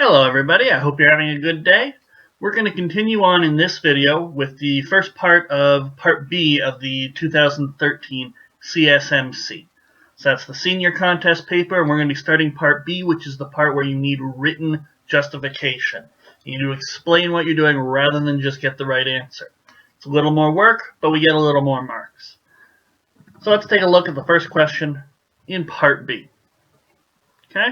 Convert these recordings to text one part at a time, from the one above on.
Hello everybody, I hope you're having a good day. We're going to continue on in this video with the first part of Part B of the 2013 Csmc. So that's the senior contest paper, and we're going to be starting Part B, which is the part where you need written justification. You need to explain what you're doing rather than just get the right answer. It's a little more work, but we get a little more marks. So let's take a look at the first question in Part B. Okay?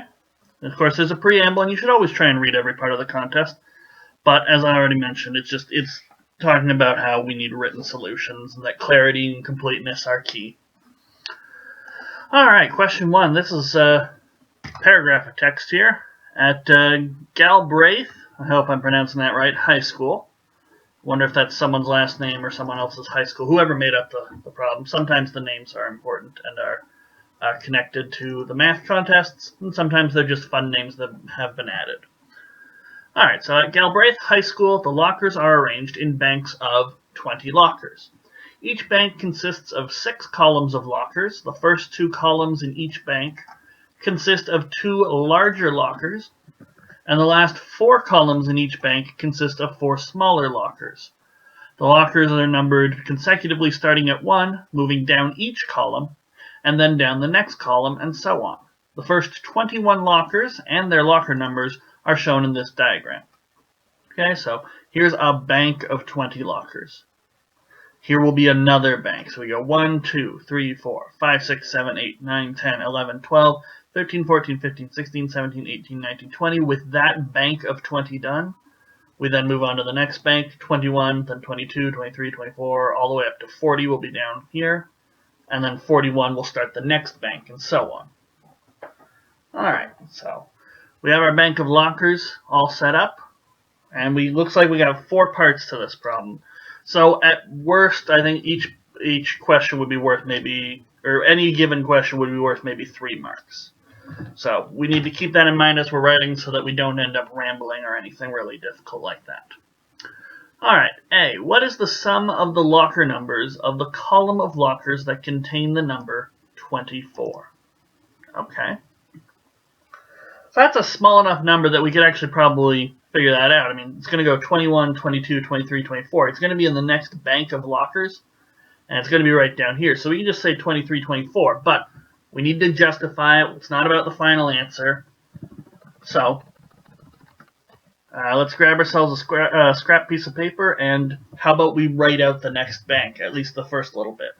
And of course, there's a preamble, and you should always try and read every part of the contest. But as I already mentioned, it's talking about how we need written solutions, and that clarity and completeness are key. Alright, question 1. This is a paragraph of text here at Galbraith, I hope I'm pronouncing that right, high school. Wonder if that's someone's last name or someone else's high school, whoever made up the problem. Sometimes the names are important and are connected to the math contests, and sometimes they're just fun names that have been added. Alright, so at Galbraith High School, the lockers are arranged in banks of 20 lockers. Each bank consists of 6 columns of lockers. The first 2 columns in each bank consist of 2 larger lockers, and the last 4 columns in each bank consist of 4 smaller lockers. The lockers are numbered consecutively starting at 1, moving down each column, and then down the next column, and so on. The first 21 lockers and their locker numbers are shown in this diagram. Okay, so here's a bank of 20 lockers. Here will be another bank. So we go 1, 2, 3, 4, 5, 6, 7, 8, 9, 10, 11, 12, 13, 14, 15, 16, 17, 18, 19, 20. With that bank of 20 done, we then move on to the next bank, 21, then 22, 23, 24, all the way up to 40 will be down here. And then 41 will start the next bank, and so on. Alright, so we have our bank of lockers all set up, and looks like we got 4 parts to this problem. So at worst, I think each question would be worth maybe, or any given question would be worth maybe 3 marks. So we need to keep that in mind as we're writing so that we don't end up rambling or anything really difficult like that. Alright, A. What is the sum of the locker numbers of the column of lockers that contain the number 24? Okay. So that's a small enough number that we could actually probably figure that out. I mean, it's going to go 21, 22, 23, 24. It's going to be in the next bank of lockers, and it's going to be right down here. So we can just say 23, 24, but we need to justify it. It's not about the final answer. So let's grab ourselves a scrap piece of paper, and how about we write out the next bank, at least the first little bit.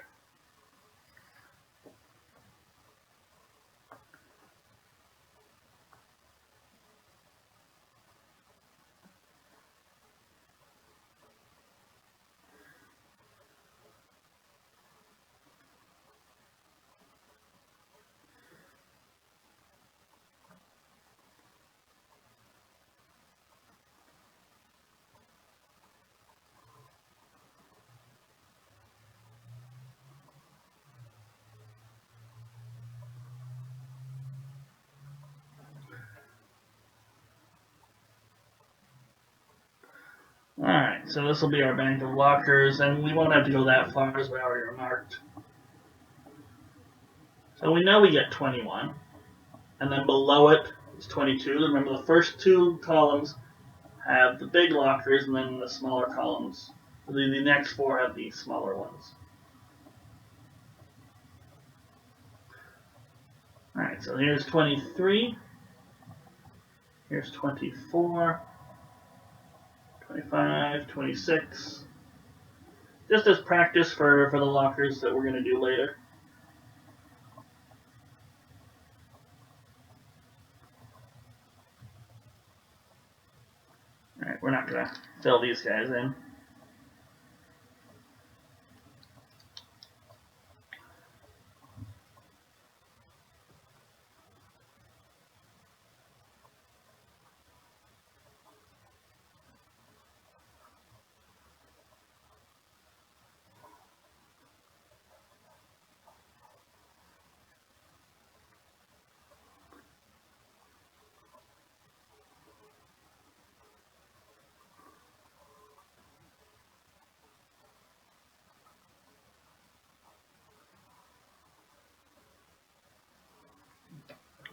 Alright, so this will be our bank of lockers, and we won't have to go that far as we already remarked. So we know we get 21, and then below it is 22. Remember, the first 2 columns have the big lockers, and then the smaller columns. The next 4 have the smaller ones. Alright, so here's 23. Here's 24. 25, 26. Just as practice for the lockers that we're going to do later. Alright, we're not going to fill these guys in.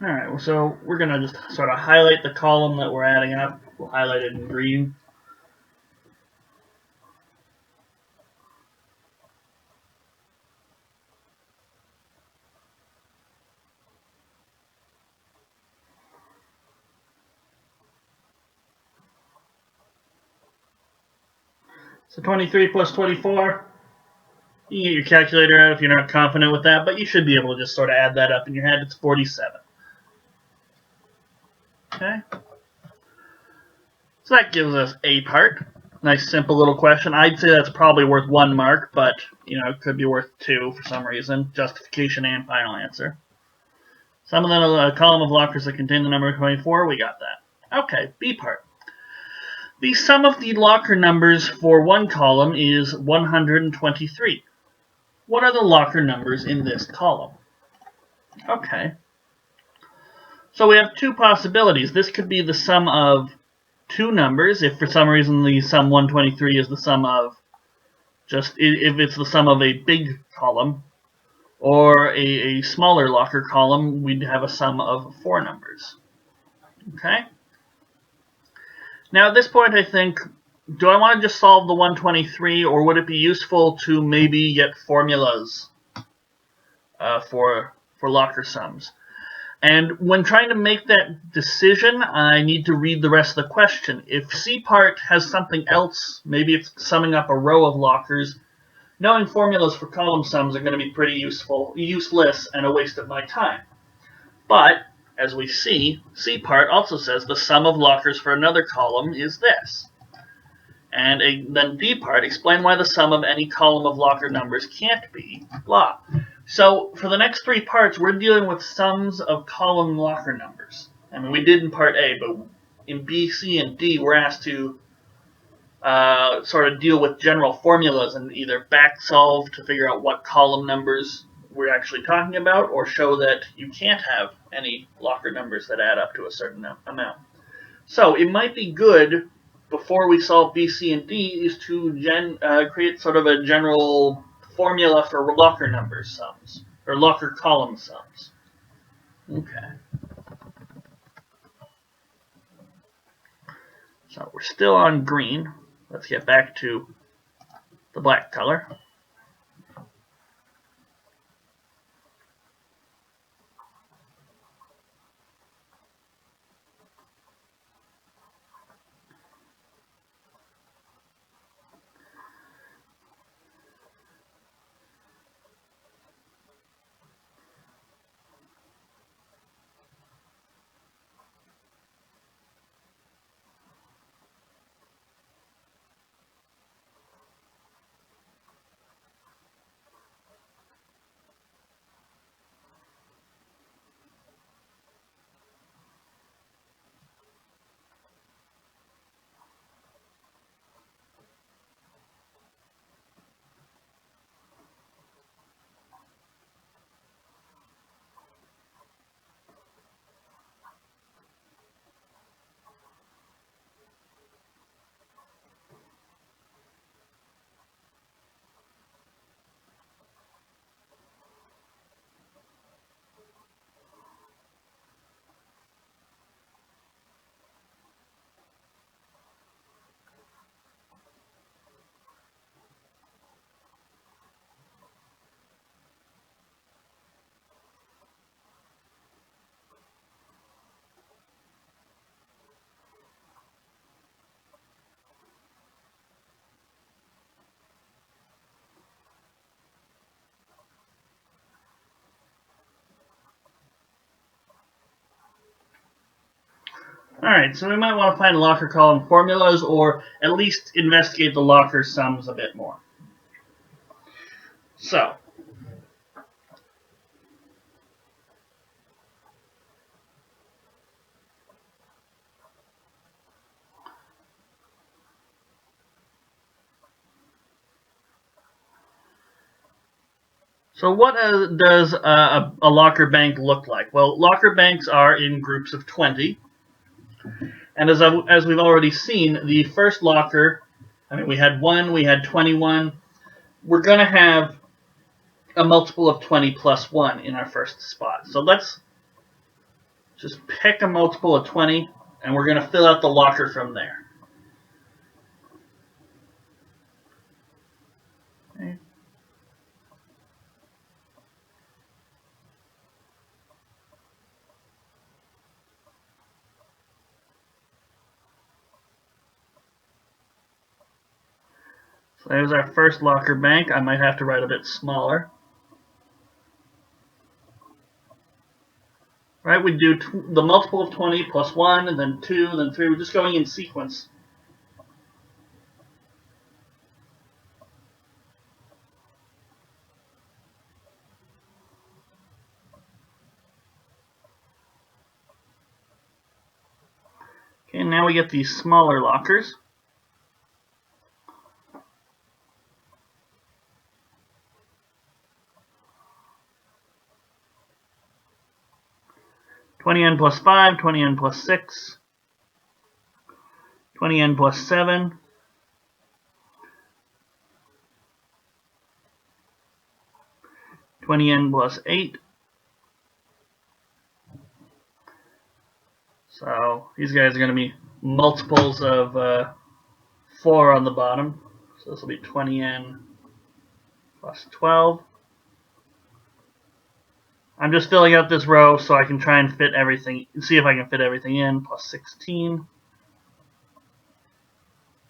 Alright, so we're going to just sort of highlight the column that we're adding up. We'll highlight it in green. So 23 plus 24, you can get your calculator out if you're not confident with that, but you should be able to just sort of add that up in your head. It's 47. Okay. So that gives us a part. Nice simple little question. I'd say that's probably worth 1 mark, but it could be worth 2 for some reason. Justification and final answer. Sum of the column of lockers that contain the number 24, we got that. Okay, B part. The sum of the locker numbers for one column is 123. What are the locker numbers in this column? Okay. So we have 2 possibilities. This could be the sum of 2 numbers, if for some reason the sum 123 is the sum of if it's the sum of a big column, or a smaller locker column, we'd have a sum of 4 numbers. Okay? Now at this point I think, do I want to just solve the 123, or would it be useful to maybe get formulas for locker sums? And when trying to make that decision, I need to read the rest of the question. If C part has something else, maybe it's summing up a row of lockers, knowing formulas for column sums are going to be pretty useless, and a waste of my time. But, as we see, C part also says the sum of lockers for another column is this. And then D part, explain why the sum of any column of locker numbers can't be blah. So, for the next 3 parts, we're dealing with sums of column locker numbers. I mean, we did in part A, but in B, C, and D, we're asked to sort of deal with general formulas and either back solve to figure out what column numbers we're actually talking about, or show that you can't have any locker numbers that add up to a certain amount. So, it might be good, before we solve B, C, and D, is to create sort of a general formula for locker number sums, or locker column sums. Okay. So we're still on green. Let's get back to the black color. Alright, so we might want to find locker column formulas, or at least investigate the locker sums a bit more. So what does a locker bank look like? Well, locker banks are in groups of 20. And as we've already seen, the first locker, we had 1, we had 21. We're going to have a multiple of 20 plus 1 in our first spot. So let's Just pick a multiple of 20, and we're going to fill out the locker from there. Okay. So there's our first locker bank. I might have to write a bit smaller. Right, we do the multiple of 20 plus 1, and then 2, and then 3. We're just going in sequence. Okay, and now we get these smaller lockers. $20n plus 5, $20n plus 6, $20n plus 7, $20n plus 8. So these guys are going to be multiples of 4 on the bottom. So this will be 20n plus 12. I'm just filling out this row so I can try and fit everything, see if I can fit everything in, plus 16.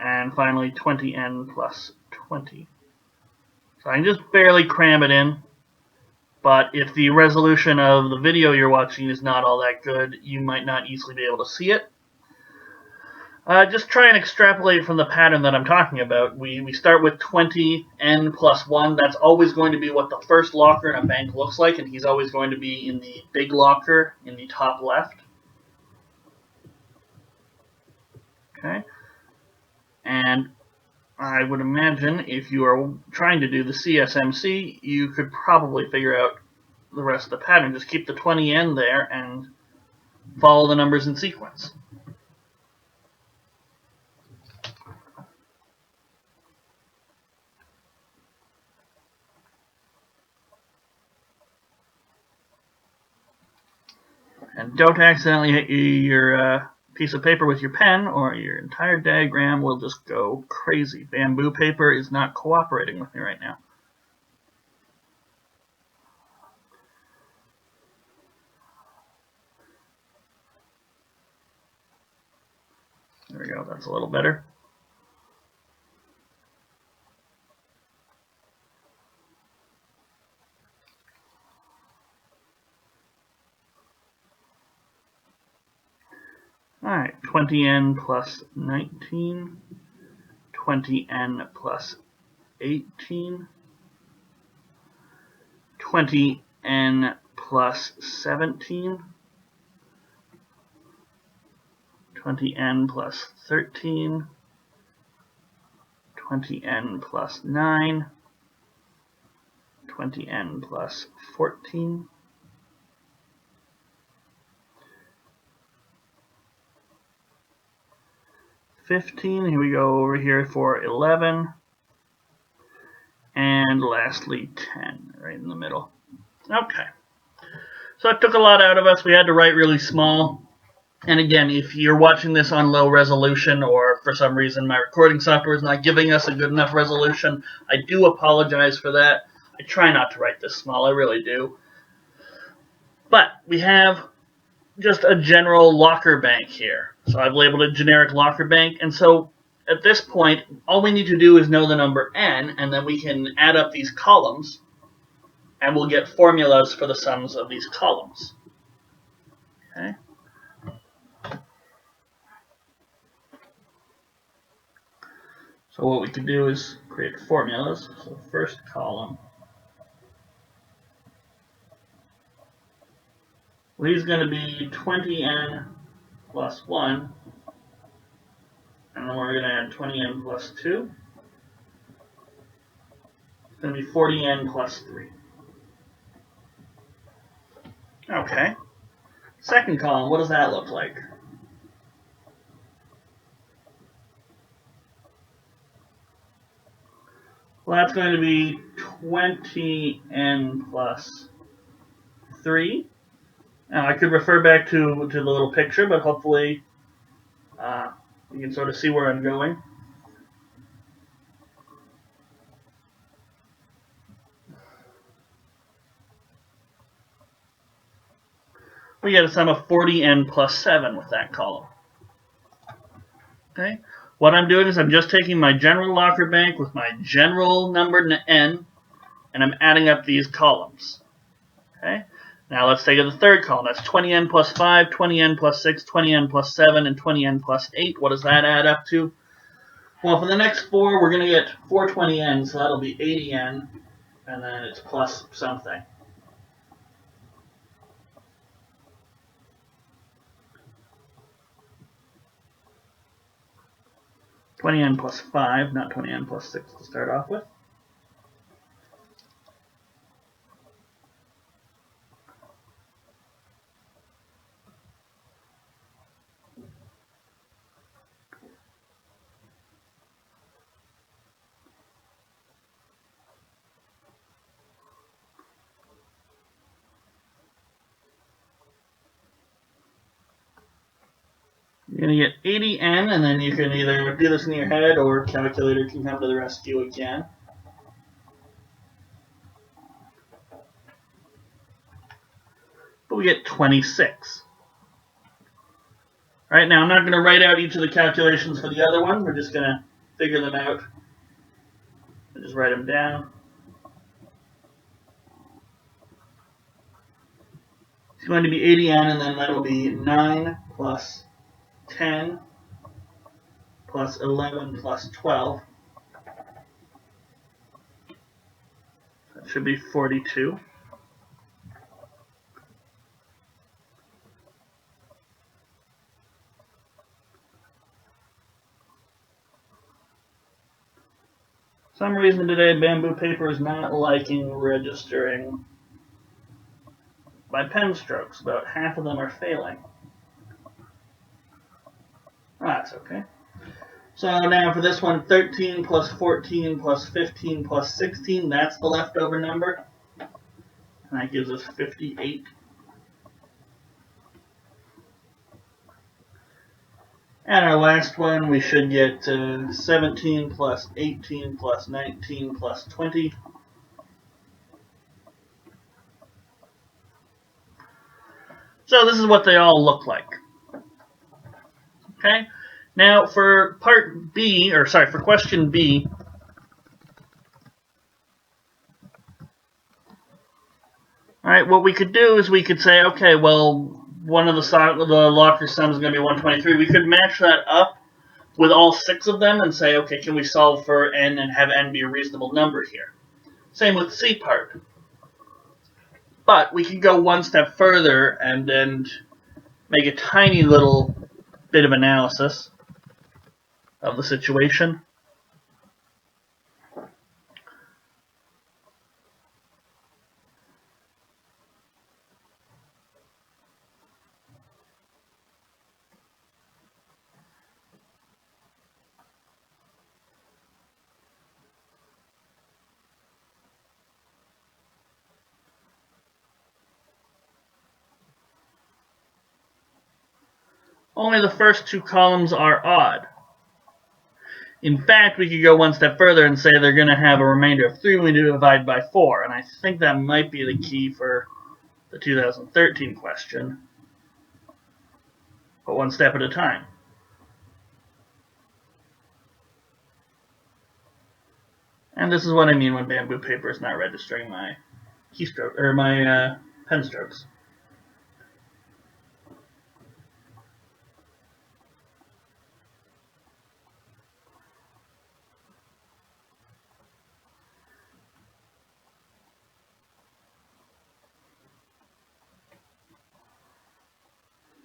And finally 20n plus 20. So I can just barely cram it in, but if the resolution of the video you're watching is not all that good, you might not easily be able to see it. Just try and extrapolate from the pattern that I'm talking about. We start with 20n plus 1. That's always going to be what the first locker in a bank looks like, and he's always going to be in the big locker in the top left. Okay. And I would imagine if you are trying to do the Csmc, you could probably figure out the rest of the pattern. Just keep the 20n there and follow the numbers in sequence. And don't accidentally hit your piece of paper with your pen, or your entire diagram will just go crazy. Bamboo paper is not cooperating with me right now. There we go, that's a little better. Alright, 20n plus 19, 20n plus 18, 20n plus 17, 20n plus 13, 20n plus 9, 20n plus 14, 15, here we go over here for 11, and lastly 10, right in the middle. Okay, so that took a lot out of us. We had to write really small. And again, if you're watching this on low resolution, or for some reason my recording software is not giving us a good enough resolution, I do apologize for that. I try not to write this small, I really do. But we have just a general locker bank here. So I've labeled it generic locker bank, and so at this point, all we need to do is know the number n, and then we can add up these columns, and we'll get formulas for the sums of these columns. Okay. So what we can do is create formulas. So first column, well, he's going to be 20n plus 1, and then we're going to add 20n plus 2. It's going to be 40n plus 3. Okay. Second column, what does that look like? Well, that's going to be 20n plus 3. Now, I could refer back to the little picture, but hopefully you can sort of see where I'm going. We get a sum of 40n plus 7 with that column. Okay. What I'm doing is I'm just taking my general locker bank with my general number n, and I'm adding up these columns. Okay. Now let's take the third column. That's 20n plus 5, 20n plus 6, 20n plus 7, and 20n plus 8. What does that add up to? Well, for the next 4, we're going to get 420n, so that'll be 80n, and then it's plus something. (20n plus 5, not 20n plus 6 to start off with). You're going to get 80n, and then you can either do this in your head or calculator can come to the rescue again. But we get 26. All right, now I'm not going to write out each of the calculations for the other one. We're just going to figure them out. I'll just write them down. It's going to be 80n, and then that'll be 9 plus 10 plus 11 plus 12. That should be 42. For some reason today, bamboo paper is not liking registering my pen strokes. About half of them are failing. That's okay. So now for this one, 13 plus 14 plus 15 plus 16, that's the leftover number. And that gives us 58. And our last one, we should get 17 plus 18 plus 19 plus 20. So this is what they all look like. Okay, now for part B, or sorry, for question B, all right, what we could do is we could say, okay, well, one of the locker sums is going to be 123. We could match that up with all 6 of them and say, okay, can we solve for n and have n be a reasonable number here? Same with C part. But we could go one step further and then make a tiny little bit of analysis of the situation. Only the first 2 columns are odd. In fact, we could go one step further and say they're going to have a remainder of 3 when we divide by 4, and I think that might be the key for the 2013 question. But one step at a time. And this is what I mean when bamboo paper is not registering my keystroke or my pen strokes.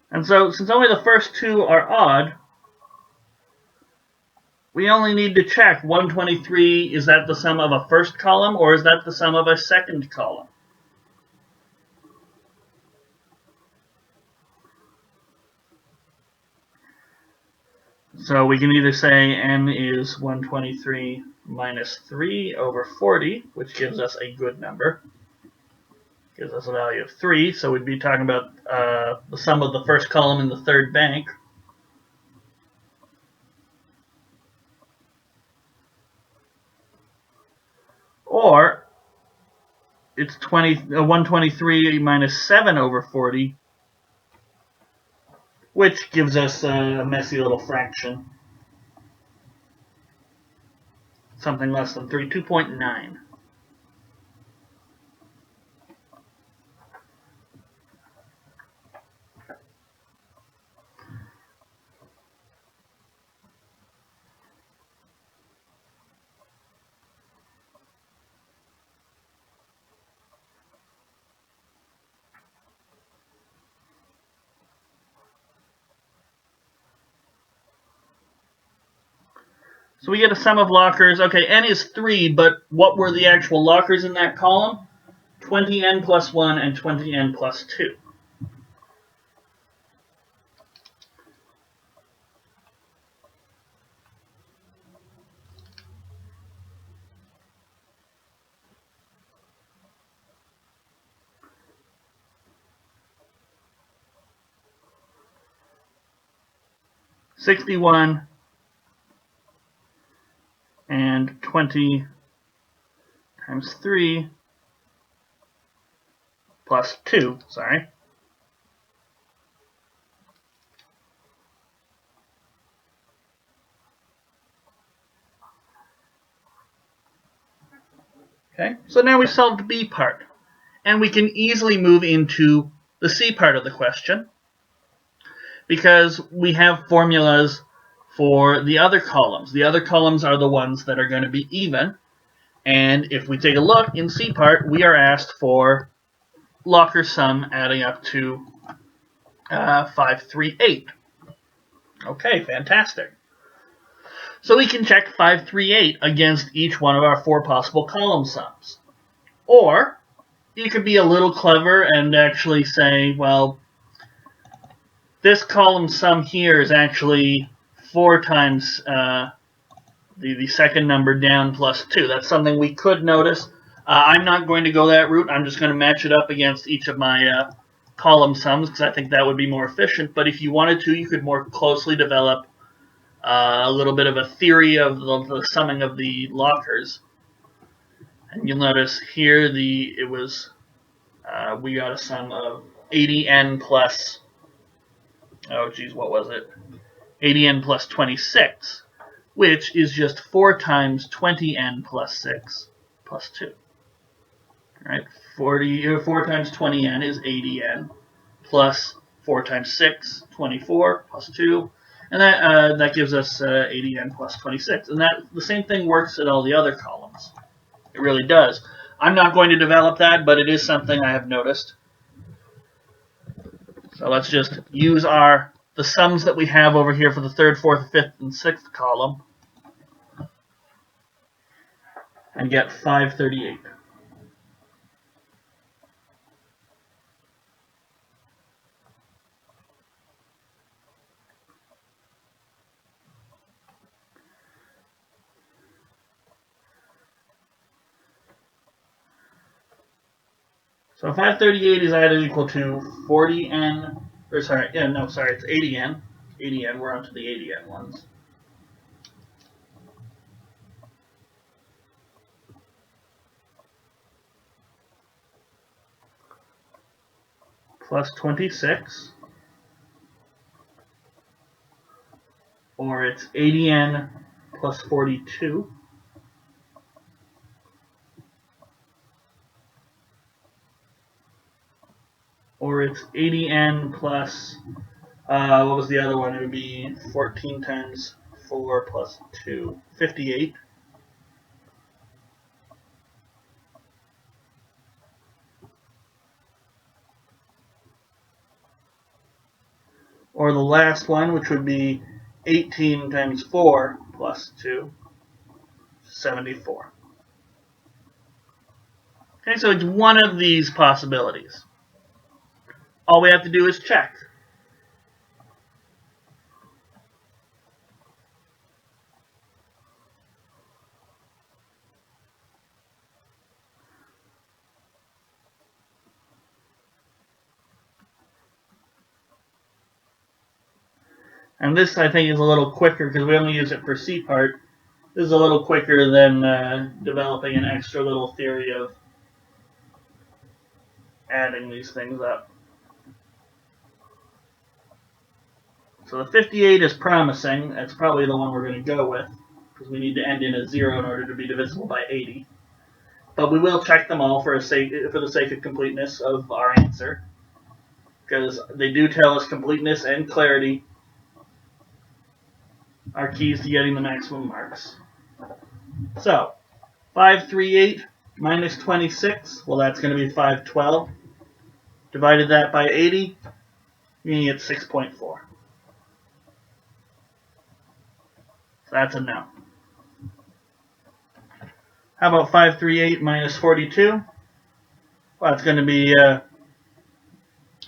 And so, since only the first 2 are odd, we only need to check 123, is that the sum of a first column or is that the sum of a second column? So we can either say n is 123 minus 3 over 40, which gives us a good number. gives us a value of 3, so we'd be talking about the sum of the first column in the third bank. Or it's 123 minus 7 over 40, which gives us a messy little fraction. Something less than 3, 2.9. So we get a sum of lockers. Okay, n is 3, but what were the actual lockers in that column? 20n plus 1 and 20n plus 2. $61 and 20 times 3 plus 2, sorry. Okay, so now we've solved the B part. And we can easily move into the C part of the question, because we have formulas for the other columns. The other columns are the ones that are going to be even. And if we take a look in C part, we are asked for locker sum adding up to 538. Okay, fantastic. So we can check 538 against each one of our 4 possible column sums. Or you could be a little clever and actually say, well, this column sum here is actually 4 times the second number down plus 2. That's something we could notice. I'm not going to go that route. I'm just going to match it up against each of my column sums because I think that would be more efficient. But if you wanted to, you could more closely develop a little bit of a theory of the summing of the lockers. And you'll notice here we got a sum of 80n plus, oh geez, what was it? 80n plus 26, which is just 4 times 20n plus 6 plus 2. All right, 4 times 20n is 80n plus 4 times 6, 24 plus 2. And that gives us 80n plus 26. And that the same thing works at all the other columns. It really does. I'm not going to develop that, but it is something I have noticed. So let's just use the sums that we have over here for the 3rd, 4th, 5th, and 6th column and get 538. So 538 is either equal to 40n, or sorry, yeah, no, sorry, it's 80n. 80n, we're on to the 80n ones. Plus 26, or it's 80n plus 42, or it's 80n plus, what was the other one? It would be 14 times 4 plus 2, 58. Or the last one, which would be 18 times 4 plus 2, 74. Okay, so it's one of these possibilities. All we have to do is check. And this, I think, is a little quicker because we only use it for C part. This is a little quicker than developing an extra little theory of adding these things up. So the 58 is promising. That's probably the one we're going to go with because we need to end in a 0 in order to be divisible by 80. But we will check them all for the sake of completeness of our answer, because they do tell us completeness and clarity are keys to getting the maximum marks. So 538 minus 26, well, that's going to be 512. Divided that by 80, you're going to get 6.4. So that's a no. How about 538 minus 42? Well, that's going to be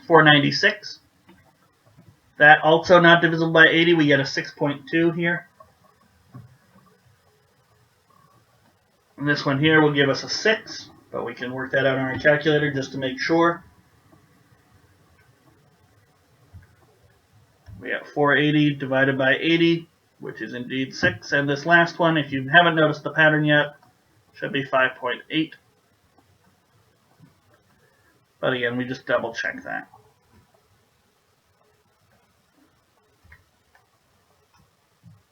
496. That also not divisible by 80. We get a 6.2 here. And this one here will give us a 6, but we can work that out on our calculator just to make sure. We have 480 divided by 80, which is indeed 6. And this last one, if you haven't noticed the pattern yet, should be 5.8. But again, we just double check that.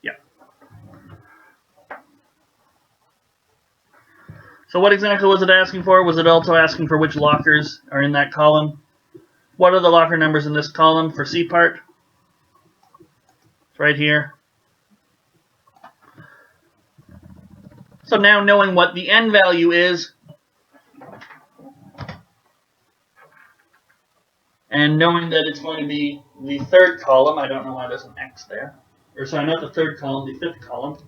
Yeah. So what exactly was it asking for? Was it also asking for which lockers are in that column? What are the locker numbers in this column for C part? It's right here. So now knowing what the n value is, and knowing that it's going to be the third column, I don't know why there's an X there. Or sorry, not the third column, the fifth column.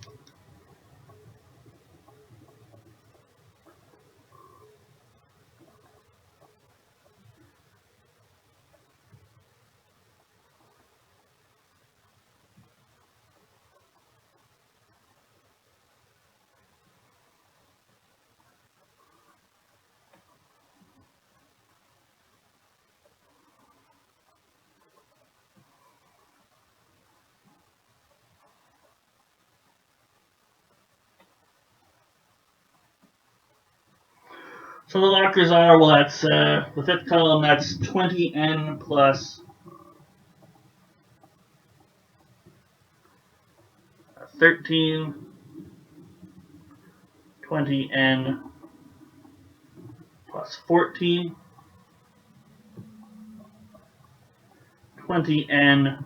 So the lockers are, well, that's the fifth column, that's 20n plus 13, 20n plus 14, 20n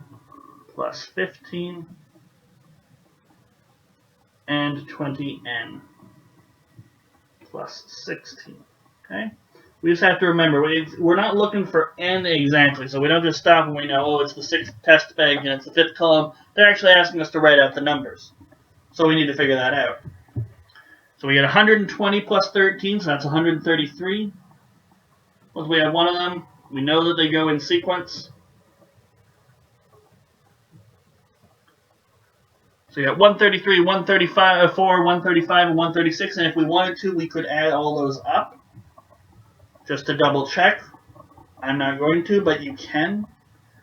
plus 15, and 20n plus 16. Okay? We just have to remember, we're not looking for n exactly, so we don't just stop and we know, oh, it's the sixth test bag and it's the fifth column. They're actually asking us to write out the numbers. So we need to figure that out. So we get 120 plus 13, so that's 133. Once we have one of them, we know that they go in sequence. So you got 133, 135, 4, 135, and 136, and if we wanted to, we could add all those up. Just to double check. I'm not going to, but you can,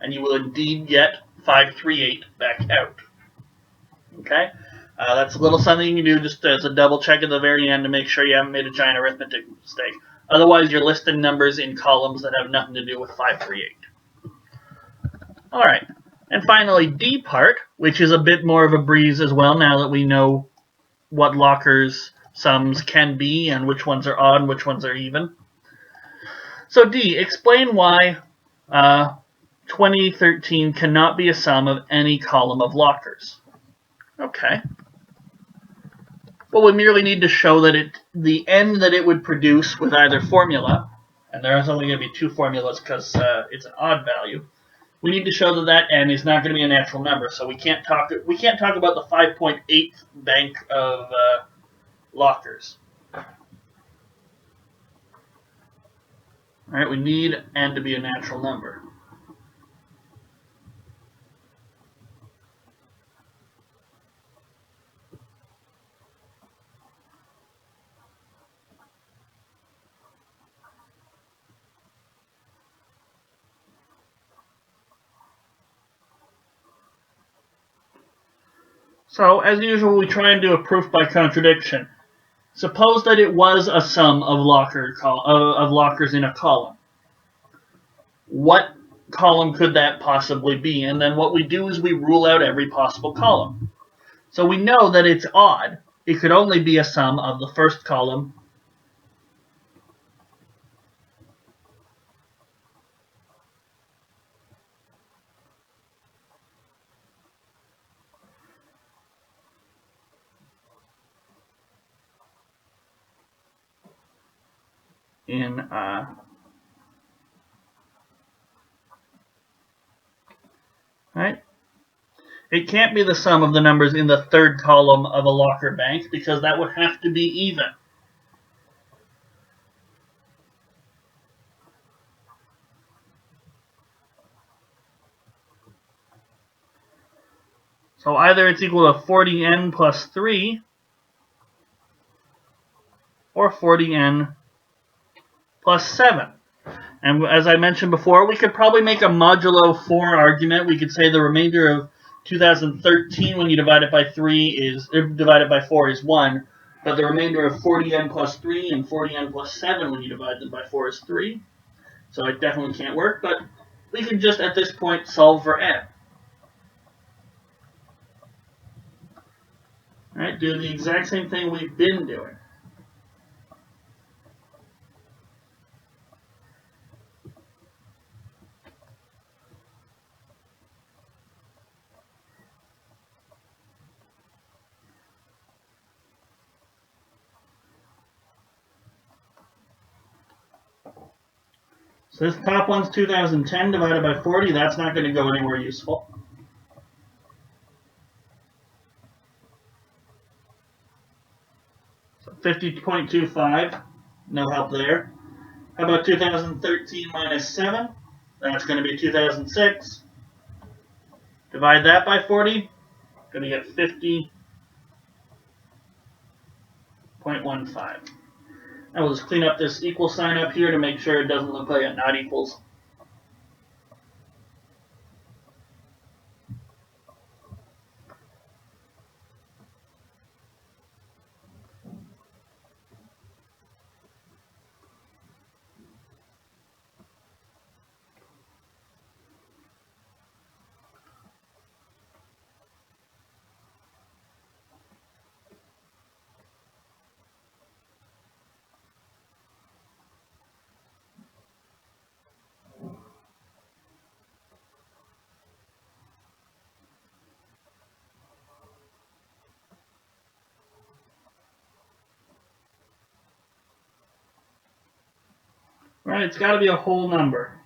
and you will indeed get 538 back out. Okay? That's a little something you can do just as a double check at the very end to make sure you haven't made a giant arithmetic mistake. Otherwise, you're listing numbers in columns that have nothing to do with 538. Alright. And finally, D part, which is a bit more of a breeze as well now that we know what lockers sums can be and which ones are odd and which ones are even. So D, explain why 2013 cannot be a sum of any column of lockers. Okay. Well, we merely need to show that the n that it would produce with either formula, and there's only going to be two formulas because it's an odd value. We need to show that that n is not going to be a natural number, so we can't talk about the 5.8 bank of lockers. All right, we need n to be a natural number. So, as usual, we try and do a proof by contradiction. Suppose that it was a sum of lockers in a column. What column could that possibly be? And then what we do is we rule out every possible column. So we know that it's odd. It could only be a sum of the first column in right? It can't be the sum of the numbers in the third column of a locker bank because that would have to be even. So either it's equal to 40n plus 3 or 40n plus 7. And as I mentioned before, we could probably make a modulo 4 argument. We could say the remainder of 2013 when you divide it by 4 is 1, but the remainder of 40n plus 3 and 40n plus 7 when you divide them by 4 is 3. So it definitely can't work, but we can just at this point solve for n. Alright, do the exact same thing we've been doing. So this top one's 2010 divided by 40. That's not going to go anywhere useful. So 50.25, no help there. How about 2013 minus 7? That's going to be 2006. Divide that by 40. Going to get 50.15. And we'll just clean up this equal sign up here to make sure it doesn't look like a not equals. Right, it's got to be a whole number.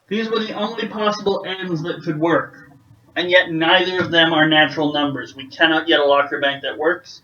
These were the only possible ends that could work, and yet neither of them are natural numbers. We cannot get a locker bank that works.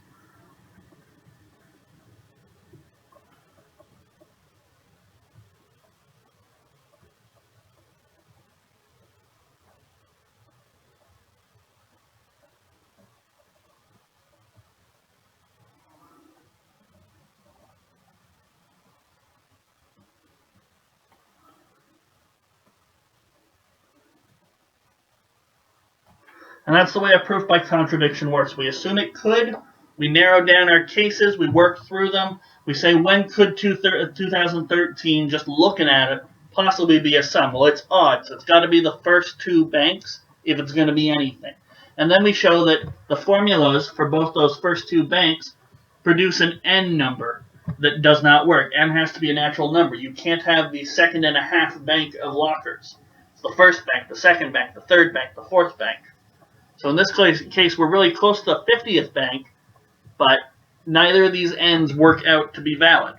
And that's the way a proof by contradiction works. We assume it could, we narrow down our cases, we work through them, we say when could 2013, just looking at it, possibly be a sum? Well, it's odd, so it's got to be the first two banks if it's going to be anything. And then we show that the formulas for both those first two banks produce an n number that does not work. N has to be a natural number. You can't have the second and a half bank of lockers. It's the first bank, the second bank, the third bank, the fourth bank. So in this case, we're really close to the 50th bank, but neither of these ends work out to be valid.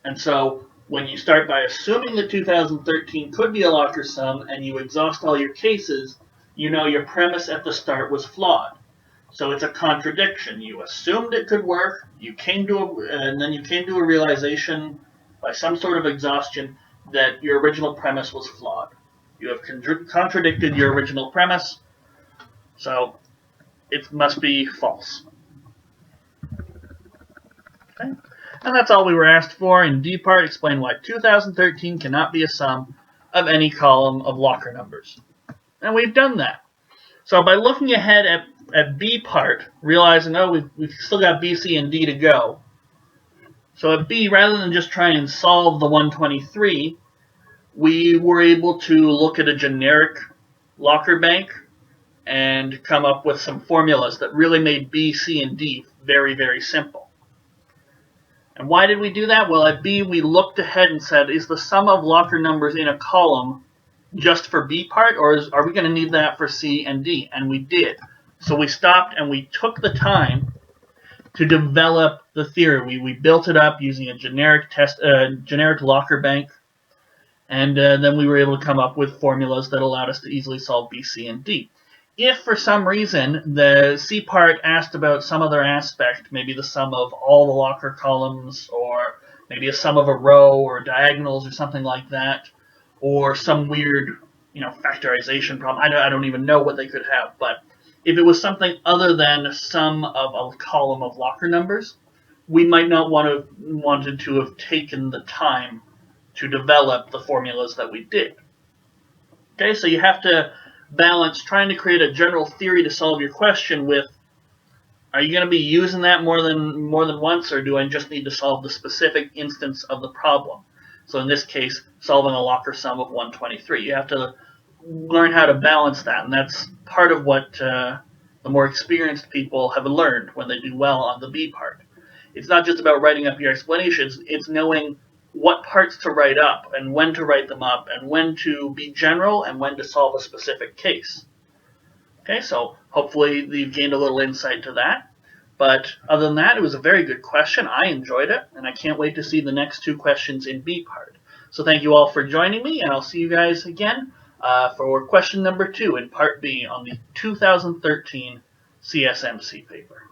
And so when you start by assuming that 2013 could be a locker sum and you exhaust all your cases, you know your premise at the start was flawed. So it's a contradiction. You assumed it could work, and then you came to a realization by some sort of exhaustion that your original premise was flawed. You have contradicted your original premise, so it must be false. Okay? And that's all we were asked for. In D part, explain why 2013 cannot be a sum of any column of locker numbers. And we've done that. So by looking ahead at B part, realizing, oh, we've still got B, C, and D to go. So at B, rather than just try and solve the 123, we were able to look at a generic locker bank and come up with some formulas that really made B, C, and D very, very simple. And why did we do that? Well, at B, we looked ahead and said, is the sum of locker numbers in a column just for B part, or are we going to need that for C and D? And we did. So we stopped and we took the time to develop the theory. We built it up using a generic locker bank, and then we were able to come up with formulas that allowed us to easily solve B, C, and D. If for some reason the C part asked about some other aspect, maybe the sum of all the locker columns, or maybe a sum of a row or diagonals or something like that, or some weird, factorization problem. I don't even know what they could have, but if it was something other than a sum of a column of locker numbers, we might not wanted to have taken the time to develop the formulas that we did. Okay, so you have to balance trying to create a general theory to solve your question with, are you going to be using that more than once, or do I just need to solve the specific instance of the problem? So in this case, solving a locker sum of 123. You have to learn how to balance that, and that's part of what the more experienced people have learned when they do well on the B part. It's not just about writing up your explanations, it's knowing what parts to write up, and when to write them up, and when to be general, and when to solve a specific case. Okay, so hopefully you've gained a little insight to that. But other than that, it was a very good question. I enjoyed it, and I can't wait to see the next two questions in B part. So thank you all for joining me, and I'll see you guys again for question number 2 in part B on the 2013 CSMC paper.